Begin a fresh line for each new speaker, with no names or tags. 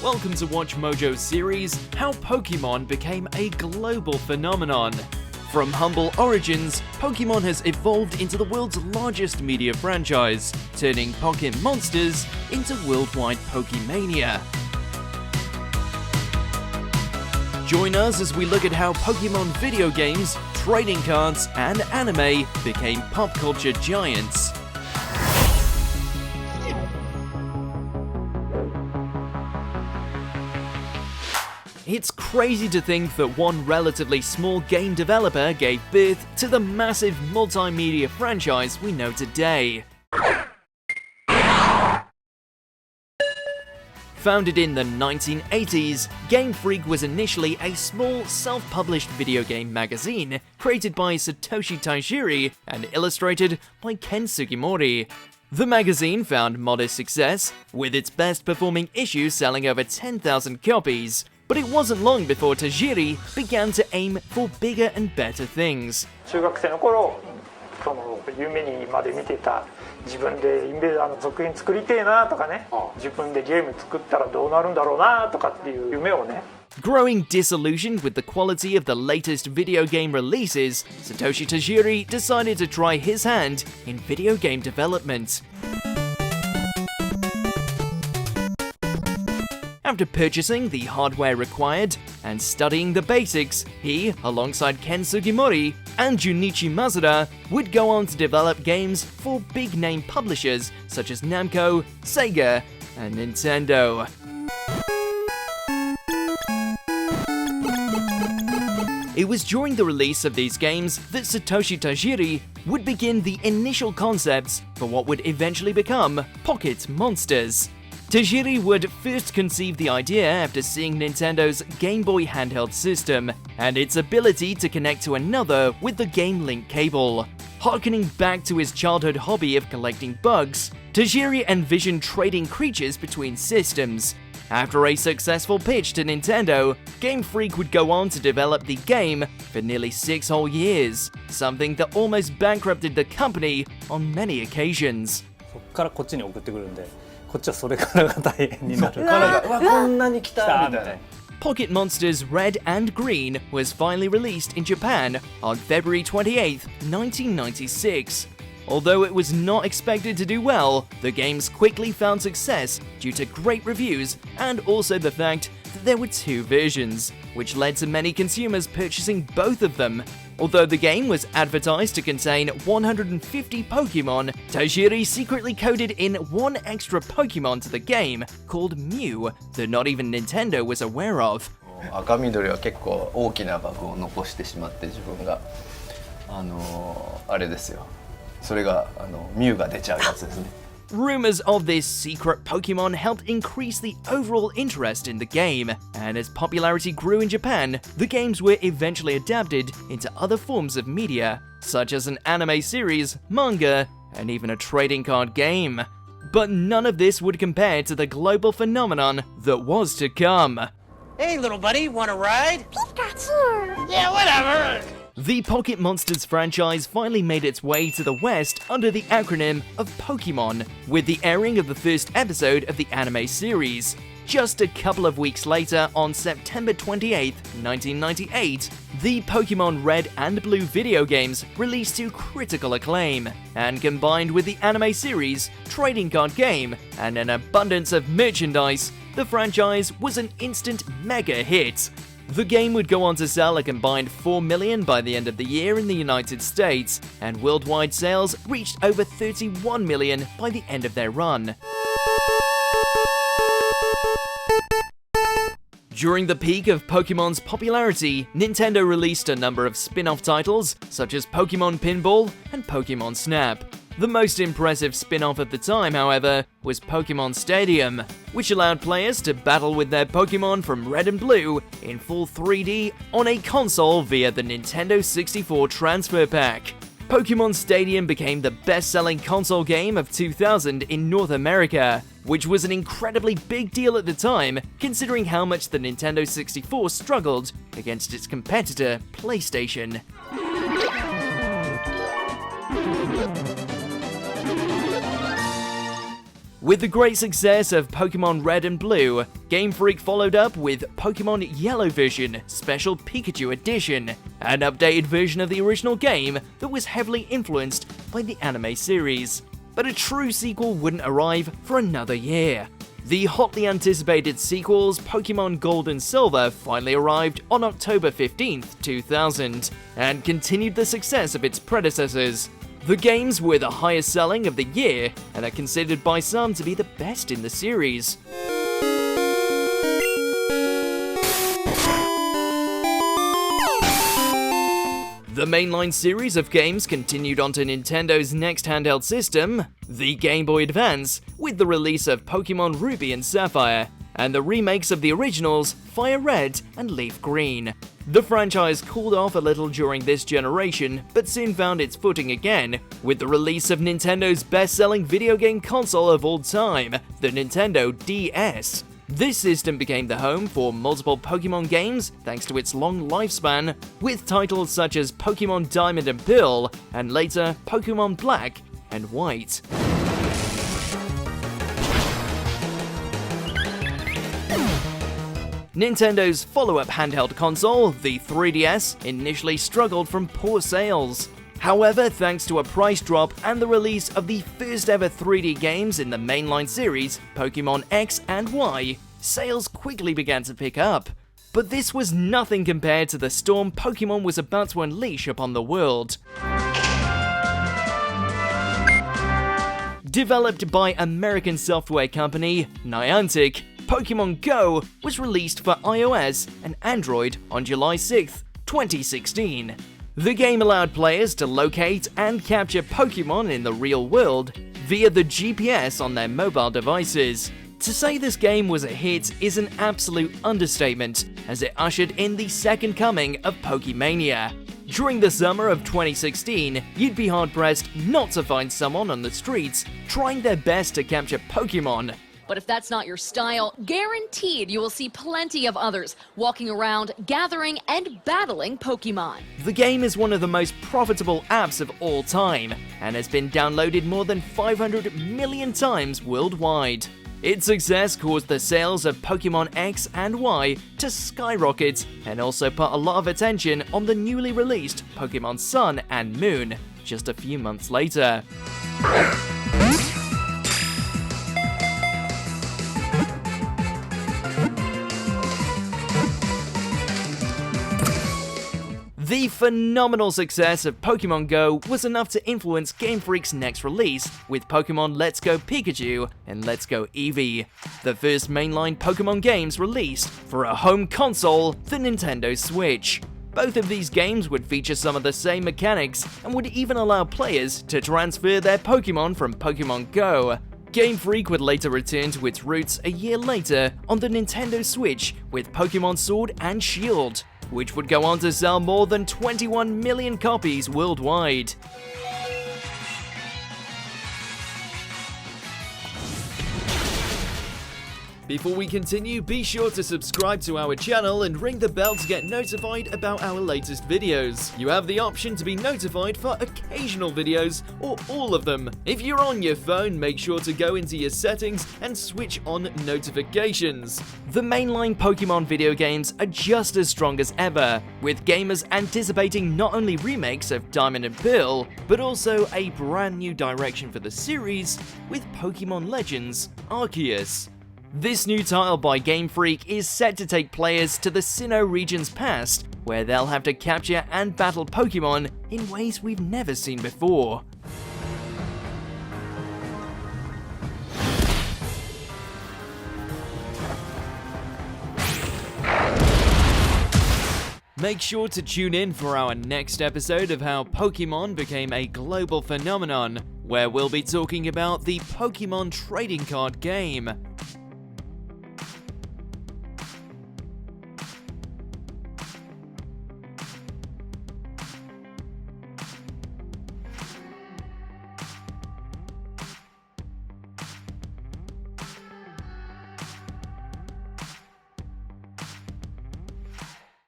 Welcome to WatchMojo's series, How Pokémon Became a Global Phenomenon. From humble origins, Pokémon has evolved into the world's largest media franchise, turning pocket monsters into worldwide Pokémania. Join us as we look at how Pokémon video games, trading cards, and anime became pop culture giants. It's crazy to think that one relatively small game developer gave birth to the massive multimedia franchise we know today. Founded in the 1980s, Game Freak was initially a small, self-published video game magazine created by Satoshi Tajiri and illustrated by Ken Sugimori. The magazine found modest success, with its best-performing issue selling over 10,000 copies. But it wasn't long before Tajiri began to aim for bigger and better things.
中学生の頃、夢にまで見てた自分でインベーダーの続編作りてえなとかね、自分でゲーム作ったらどうなるんだろうなとかっていう夢をね。
Growing disillusioned with the quality of the latest video game releases, Satoshi Tajiri decided to try his hand in video game development. After purchasing the hardware required and studying the basics, he, alongside Ken Sugimori and Junichi Masuda, would go on to develop games for big-name publishers such as Namco, Sega, and Nintendo. It was during the release of these games that Satoshi Tajiri would begin the initial concepts for what would eventually become Pocket Monsters. Tajiri would first conceive the idea after seeing Nintendo's Game Boy handheld system and its ability to connect to another with the Game Link cable. Harkening back to his childhood hobby of collecting bugs, Tajiri envisioned trading creatures between systems. After a successful pitch to Nintendo, Game Freak would go on to develop the game for nearly 6 whole years, something that almost bankrupted the company on many occasions.
そっからこっちに送ってくるんで。こっちはそれからが大変になる。こんなに来たみたいな。
Pocket Monsters Red and Green was finally released in Japan on February 28, 1996. Although it was not expected to do well, the games quickly found success due to great reviews and also the fact that there were 2 versions, which led to many consumers purchasing both of them. Although the game was advertised to contain 150 Pokémon, Tajiri secretly coded in one extra Pokémon to the game called Mew that not even Nintendo was aware of.
赤緑は結構大きなバグを残してしまって自分があれですよ。それがミュウが出ちゃうやつですね。
Rumors of this secret Pokemon helped increase the overall interest in the game, and as popularity grew in Japan, the games were eventually adapted into other forms of media, such as an anime series, manga, and even a trading card game. But none of this would compare to the global phenomenon that was to come.
Hey, little buddy, want a ride? Pikachu! Yeah, whatever!
The Pocket Monsters franchise finally made its way to the West under the acronym of Pokémon, with the airing of the first episode of the anime series. Just a couple of weeks later, on September 28, 1998, the Pokémon Red and Blue video games released to critical acclaim, and combined with the anime series, trading card game, and an abundance of merchandise, the franchise was an instant mega hit. The game would go on to sell a combined 4 million by the end of the year in the United States, and worldwide sales reached over 31 million by the end of their run. During the peak of Pokémon's popularity, Nintendo released a number of spin-off titles, such as Pokémon Pinball and Pokémon Snap. The most impressive spin-off at the time, however, was Pokémon Stadium, which allowed players to battle with their Pokémon from Red and Blue in full 3D on a console via the Nintendo 64 Transfer Pack. Pokémon Stadium became the best-selling console game of 2000 in North America, which was an incredibly big deal at the time, considering how much the Nintendo 64 struggled against its competitor, PlayStation. With the great success of Pokémon Red and Blue, Game Freak followed up with Pokémon Yellow Vision Special Pikachu Edition, an updated version of the original game that was heavily influenced by the anime series. But a true sequel wouldn't arrive for another year. The hotly anticipated sequels Pokémon Gold and Silver finally arrived on October 15th, 2000, and continued the success of its predecessors. The games were the highest selling of the year and are considered by some to be the best in the series. The mainline series of games continued onto Nintendo's next handheld system, the Game Boy Advance, with the release of Pokémon Ruby and Sapphire, and the remakes of the originals Fire Red and Leaf Green. The franchise cooled off a little during this generation, but soon found its footing again, with the release of Nintendo's best-selling video game console of all time, the Nintendo DS. This system became the home for multiple Pokémon games thanks to its long lifespan, with titles such as Pokémon Diamond and Pearl, and later Pokémon Black and White. Nintendo's follow-up handheld console, the 3DS, initially struggled from poor sales. However, thanks to a price drop and the release of the first ever 3D games in the mainline series, Pokémon X and Y, sales quickly began to pick up. But this was nothing compared to the storm Pokémon was about to unleash upon the world. Developed by American software company Niantic, Pokémon GO was released for iOS and Android on July 6, 2016. The game allowed players to locate and capture Pokémon in the real world via the GPS on their mobile devices. To say this game was a hit is an absolute understatement, as it ushered in the second coming of Pokémania. During the summer of 2016, you'd be hard-pressed not to find someone on the streets trying their best to capture Pokémon.
But if that's not your style, guaranteed you will see plenty of others walking around, gathering, and battling Pokémon.
The game is one of the most profitable apps of all time, and has been downloaded more than 500 million times worldwide. Its success caused the sales of Pokémon X and Y to skyrocket, and also put a lot of attention on the newly released Pokémon Sun and Moon, just a few months later. The phenomenal success of Pokémon GO was enough to influence Game Freak's next release with Pokémon Let's Go Pikachu and Let's Go Eevee, the first mainline Pokémon games released for a home console, the Nintendo Switch. Both of these games would feature some of the same mechanics and would even allow players to transfer their Pokémon from Pokémon GO. Game Freak would later return to its roots a year later on the Nintendo Switch with Pokémon Sword and Shield, which would go on to sell more than 21 million copies worldwide. Before we continue, be sure to subscribe to our channel and ring the bell to get notified about our latest videos. You have the option to be notified for occasional videos or all of them. If you're on your phone, make sure to go into your settings and switch on notifications. The mainline Pokémon video games are just as strong as ever, with gamers anticipating not only remakes of Diamond and Pearl, but also a brand new direction for the series with Pokémon Legends Arceus. This new title by Game Freak is set to take players to the Sinnoh region's past, where they'll have to capture and battle Pokémon in ways we've never seen before. Make sure to tune in for our next episode of how Pokémon became a global phenomenon, where we'll be talking about the Pokémon trading card game.